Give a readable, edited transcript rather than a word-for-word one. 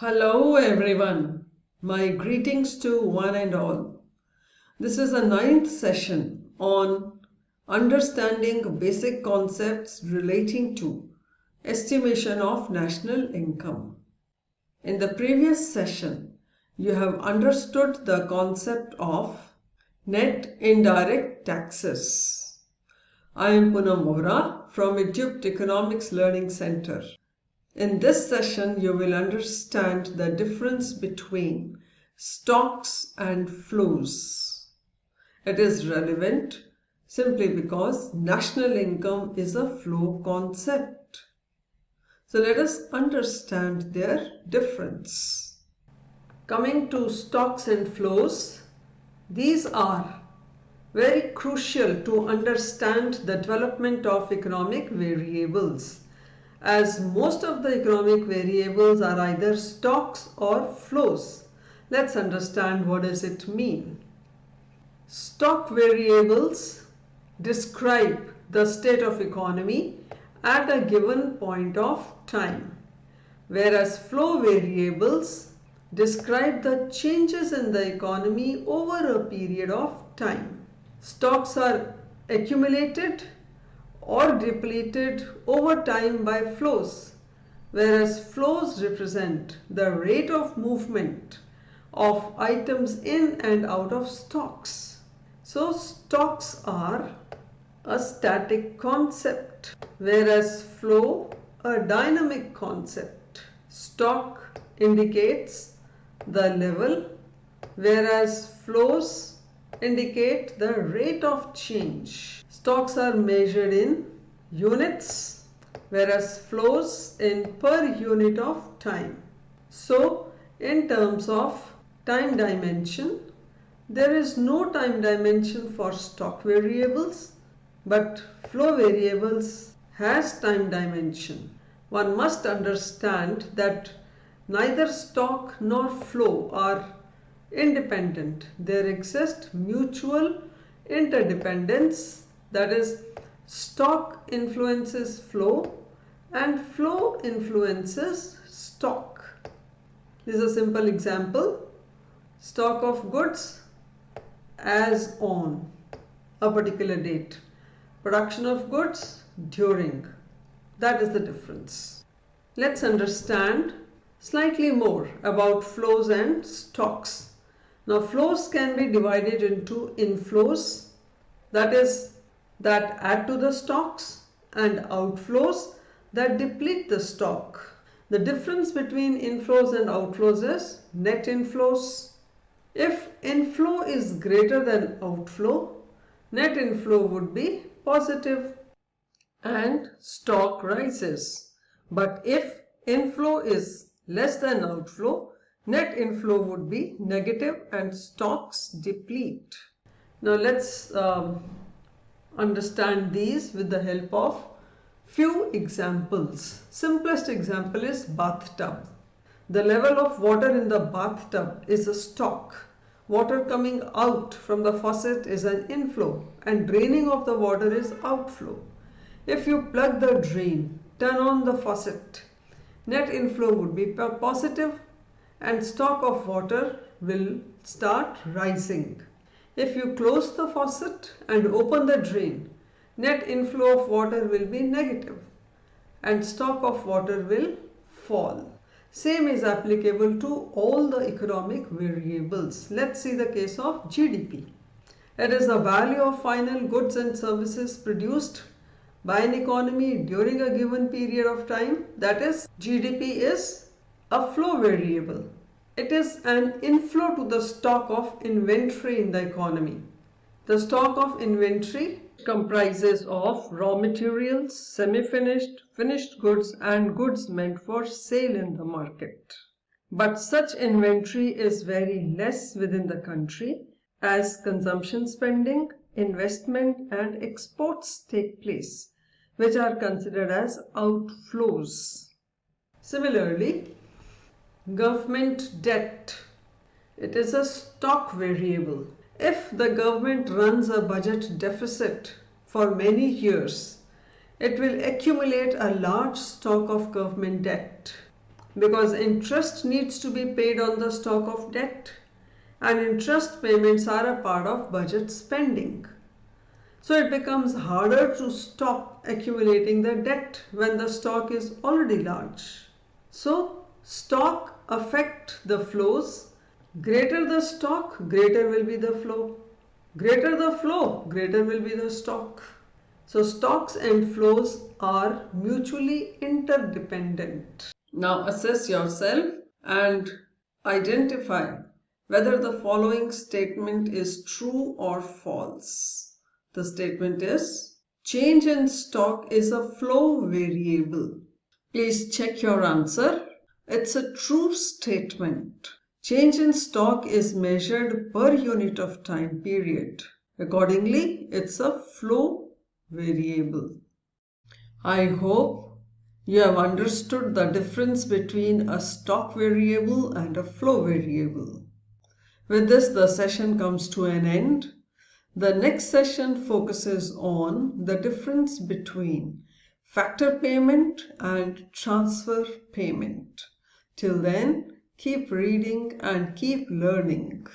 Hello everyone, my greetings to one and all. This is the 9th session on understanding basic concepts relating to estimation of national income. In the previous session, you have understood the concept of net indirect taxes. I am Poonam Vohra from Egypt Economics Learning Center. In this session, you will understand the difference between stocks and flows. It is relevant simply because national income is a flow concept. So let us understand their difference. Coming to stocks and flows, these are very crucial to understand the development of economic variables, as most of the economic variables are either stocks or flows. Let's understand what does it mean. Stock variables describe the state of economy at a given point of time, whereas flow variables describe the changes in the economy over a period of time. Stocks are accumulated or depleted over time by flows, whereas flows represent the rate of movement of items in and out of stocks. So stocks are a static concept, whereas flow a dynamic concept. Stock indicates the level, whereas flows indicate the rate of change. Stocks are measured in units, whereas flows in per unit of time. So, in terms of time dimension, there is no time dimension for stock variables, but flow variables has time dimension. One must understand that neither stock nor flow are independent. There exists mutual interdependence. That is, stock influences flow and flow influences stock. This is a simple example. Stock of goods as on a particular date. Production of goods during. That is the difference. Let's understand slightly more about flows and stocks. Now, flows can be divided into inflows, that is, that add to the stocks, and outflows that deplete the stock. The difference between inflows and outflows is net inflows. If inflow is greater than outflow, net inflow would be positive and stock rises. But if inflow is less than outflow, net inflow would be negative and stocks deplete. Now let's understand these with the help of few examples. Simplest example is bathtub. The level of water in the bathtub is a stock. Water coming out from the faucet is an inflow and draining of the water is outflow. If you plug the drain, turn on the faucet, net inflow would be positive and stock of water will start rising. If you close the faucet and open the drain, net inflow of water will be negative and stock of water will fall. Same is applicable to all the economic variables. Let's see the case of GDP. It is the value of final goods and services produced by an economy during a given period of time. That is, GDP is a flow variable. It is an inflow to the stock of inventory in the economy. The stock of inventory comprises of raw materials, semi-finished, finished goods and goods meant for sale in the market. But such inventory is very less within the country as consumption spending, investment and exports take place, which are considered as outflows. Similarly, government debt. It is a stock variable. If the government runs a budget deficit for many years, it will accumulate a large stock of government debt. because interest needs to be paid on the stock of debt, and interest payments are a part of budget spending. So it becomes harder to stop accumulating the debt when the stock is already large. So stock affect the flows. Greater the stock, greater will be the flow. Greater the flow, greater will be the stock. So stocks and flows are mutually interdependent. Now assess yourself and identify whether the following statement is true or false. The statement is, change in stock is a flow variable. Please check your answer. It's a true statement. Change in stock is measured per unit of time period. Accordingly, it's a flow variable. I hope you have understood the difference between a stock variable and a flow variable. With this, the session comes to an end. The next session focuses on the difference between factor payment and transfer payment. Till then, keep reading and keep learning.